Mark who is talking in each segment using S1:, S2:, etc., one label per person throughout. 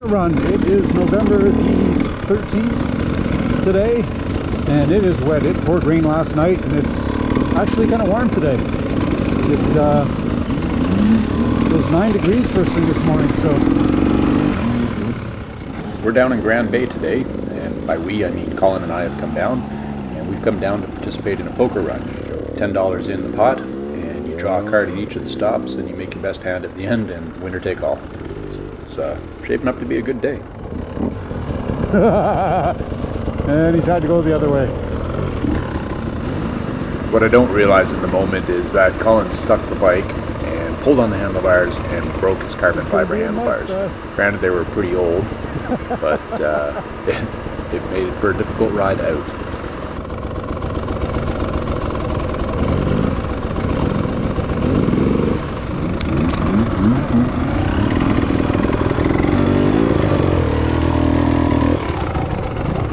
S1: Run. It is November the 13th today, and it is wet. It poured rain last night, and it's actually kind of warm today. It was 9 degrees first thing this morning, so.
S2: We're down in Grand Bay today, and by we I mean Colin and I have come down, and we've come down to participate in a poker run. You go $10 in the pot, and you draw a card at each of the stops, and you make your best hand at the end, and winner take all. It's shaping up to be a good day.
S1: And he tried to go the other way.
S2: What I don't realize in the moment is that Colin stuck the bike and pulled on the handlebars and broke his carbon fiber handlebars. Granted, they were pretty old, but it made it for a difficult ride out.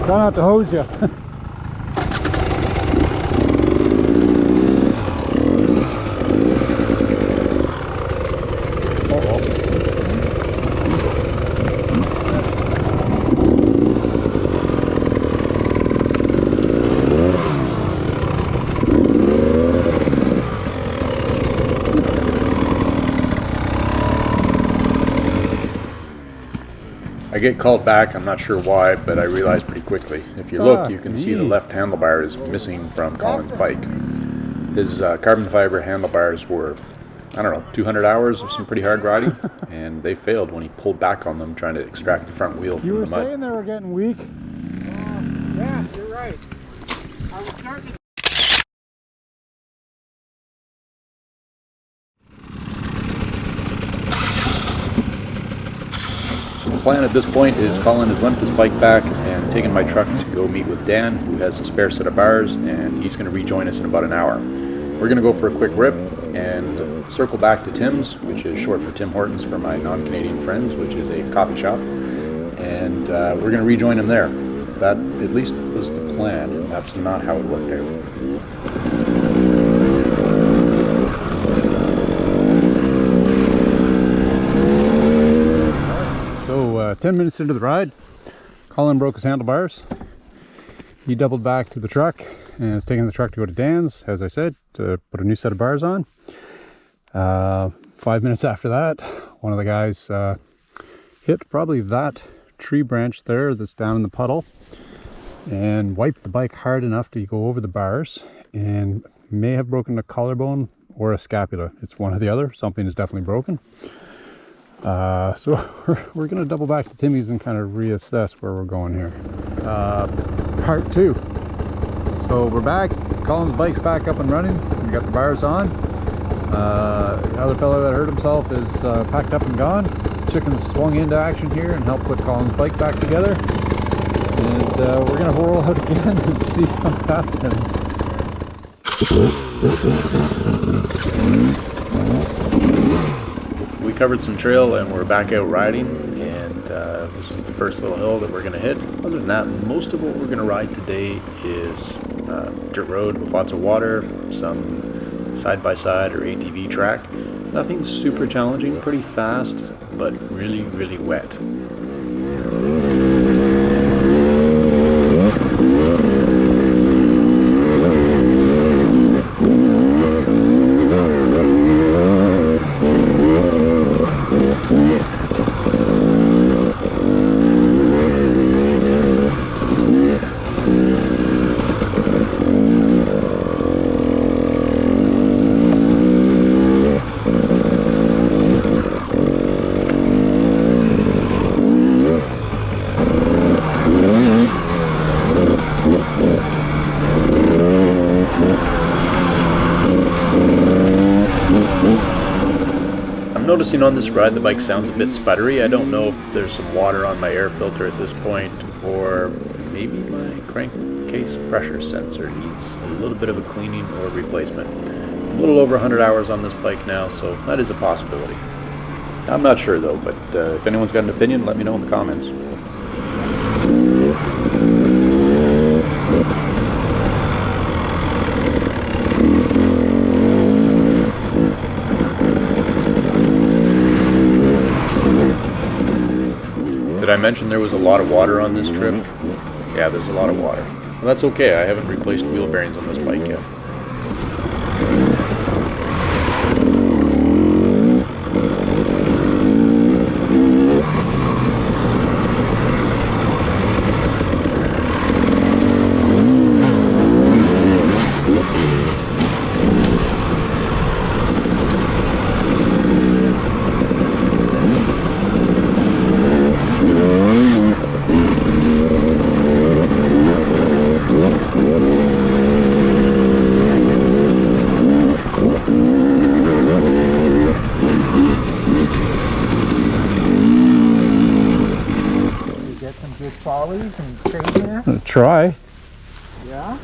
S1: Try not to hose you.
S2: I get called back, I'm not sure why, but I realized pretty quickly. If you look, you can see the left handlebar is missing from Colin's bike. His carbon fiber handlebars were, I don't know, 200 hours of some pretty hard riding, and they failed when he pulled back on them trying to extract the front wheel from the mud.
S1: You were saying they were getting weak?
S3: Yeah, you're right. I was starting to...
S2: The plan at this point is Colin has limped his bike back and taken my truck to go meet with Dan, who has a spare set of bars, and he's going to rejoin us in about an hour. We're going to go for a quick rip and circle back to Tim's, which is short for Tim Hortons for my non-Canadian friends, which is a coffee shop, and we're going to rejoin him there. That at least was the plan, and that's not how it worked out.
S1: 10 minutes into the ride, Colin broke his handlebars. He doubled back to the truck and is taking the truck to go to Dan's, as I said, to put a new set of bars on. 5 minutes after that, one of the guys hit probably that tree branch there that's down in the puddle and wiped the bike hard enough to go over the bars and may have broken a collarbone or a scapula. It's one or the other. Something is definitely broken. So we're going to double back to Timmy's and kind of reassess where we're going here. Part 2. So we're back. Colin's bike's back up and running. We got the bars on. The other fellow that hurt himself is packed up and gone. Chicken swung into action here and helped put Colin's bike back together. And we're going to whirl out again and see what happens.
S2: We covered some trail and we're back out riding, and this is the first little hill that we're going to hit. Other than that, most of what we're going to ride today is dirt road with lots of water, some side-by-side or ATV track. Nothing super challenging, pretty fast, but really, really wet. I'm noticing on this ride the bike sounds a bit sputtery. I don't know if there's some water on my air filter at this point, or maybe my crankcase pressure sensor needs a little bit of a cleaning or replacement. A little over 100 hours on this bike now, so that is a possibility. I'm not sure though, but if anyone's got an opinion, let me know in the comments. Did I mention there was a lot of water on this trip? Yeah, there's a lot of water. Well, that's okay, I haven't replaced wheel bearings on this bike yet.
S3: Follies and craziness?
S1: Try.
S3: Yeah?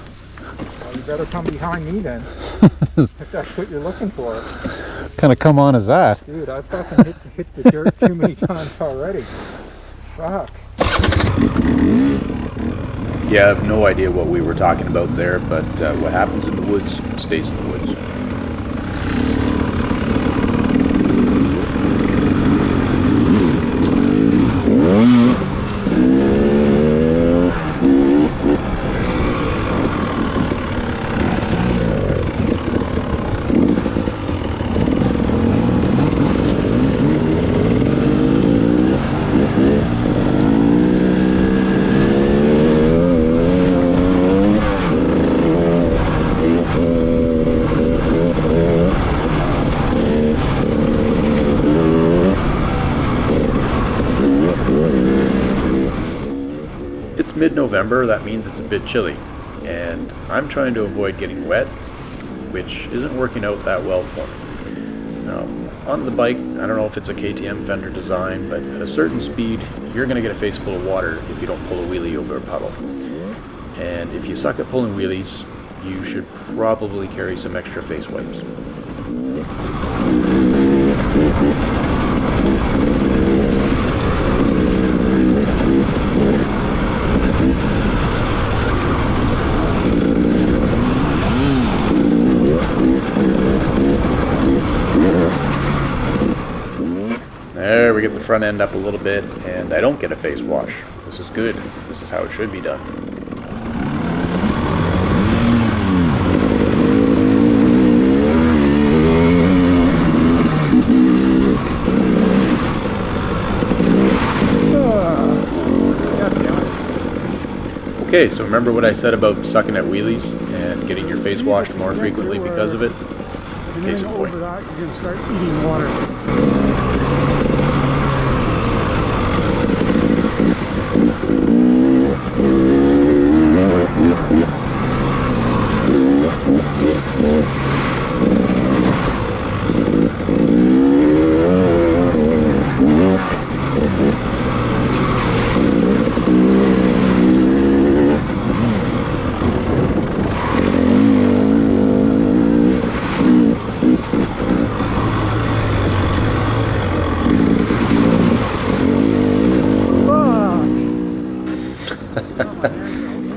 S3: Well, you better come behind me then. If that's what you're looking for.
S1: Kind of come on as that.
S3: Dude, I fucking hit the dirt too many times already. Fuck.
S2: Yeah, I have no idea what we were talking about there, but what happens in the woods stays in the woods. It's mid-November, that means it's a bit chilly, and I'm trying to avoid getting wet, which isn't working out that well for me. Now, on the bike, I don't know if it's a KTM fender design, but at a certain speed, you're going to get a face full of water if you don't pull a wheelie over a puddle. And if you suck at pulling wheelies, you should probably carry some extra face wipes. There, we get the front end up a little bit, and I don't get a face wash. This is good. This is how it should be done. Okay, so remember what I said about sucking at wheelies and getting your face washed more frequently because of it? Case in point.
S3: Over that, you're going to start eating water.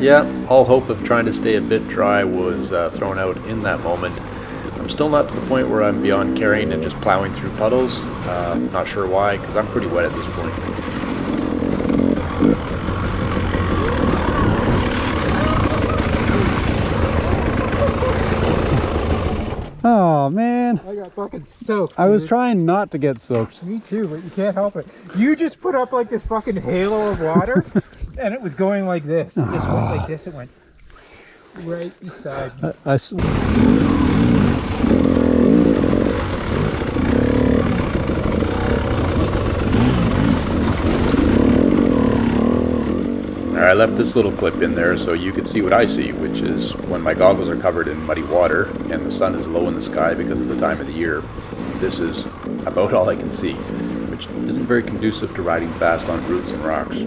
S2: Yeah, all hope of trying to stay a bit dry was thrown out in that moment. I'm still not to the point where I'm beyond carrying and just plowing through puddles. Not sure why, because I'm pretty wet at this point.
S1: Oh man,
S3: I got fucking soaked.
S1: I was
S3: dude.
S1: trying not to get soaked.
S3: Me too, but you can't help it. You just put up like this fucking halo of water, and it was going like this. It just went like this. It went right beside me.
S2: I left this little clip in there so you could see what I see, which is when my goggles are covered in muddy water and the sun is low in the sky because of the time of the year. This is about all I can see, which isn't very conducive to riding fast on roots and rocks.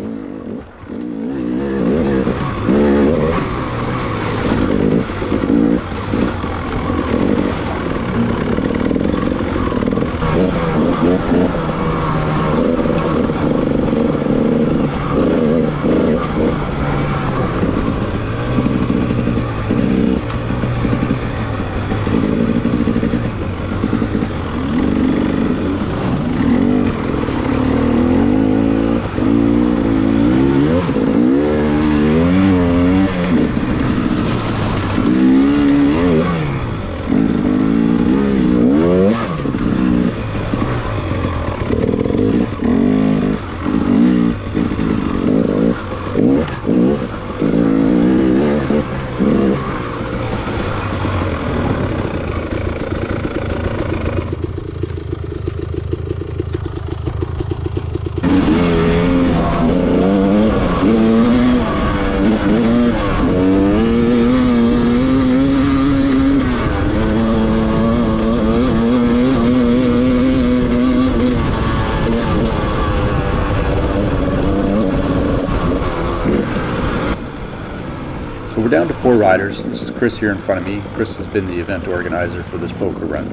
S2: we're down to 4 riders. This is Chris here in front of me. Chris has been the event organizer for this poker run.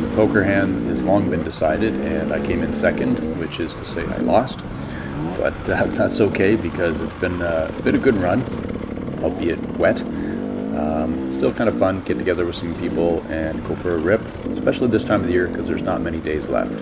S2: The poker hand has long been decided, and I came in second, which is to say I lost. But that's okay, because it's been a good run, albeit wet. Still kind of fun, get together with some people and go for a rip, especially this time of the year because there's not many days left.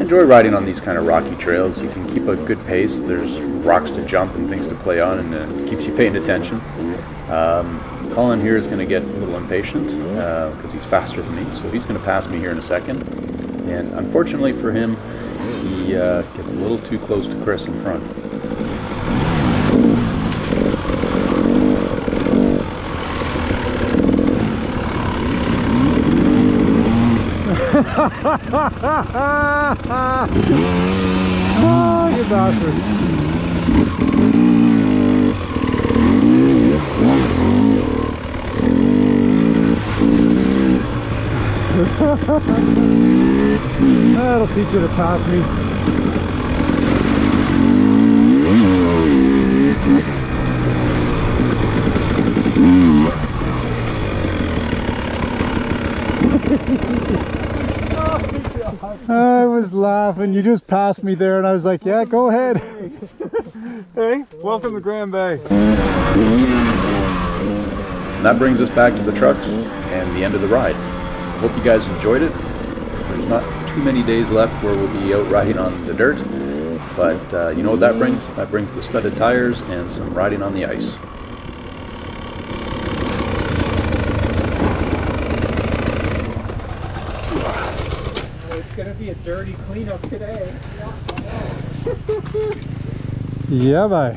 S2: Enjoy riding on these kind of rocky trails. You can keep a good pace. There's rocks to jump and things to play on, and it keeps you paying attention. Colin here is going to get a little impatient because he's faster than me, so he's going to pass me here in a second. And unfortunately for him, he gets a little too close to Chris in front.
S1: Oh, you bastard. That'll teach you to pass me. I was laughing. You just passed me there, and I was like, "Yeah, go ahead."
S3: Hey, welcome to Grand Bay.
S2: And that brings us back to the trucks and the end of the ride. Hope you guys enjoyed it. There's not too many days left where we'll be out riding on the dirt, but you know what that brings? That brings the studded tires and some riding on the ice.
S3: It's gonna be a dirty cleanup today.
S1: Yeah, bye.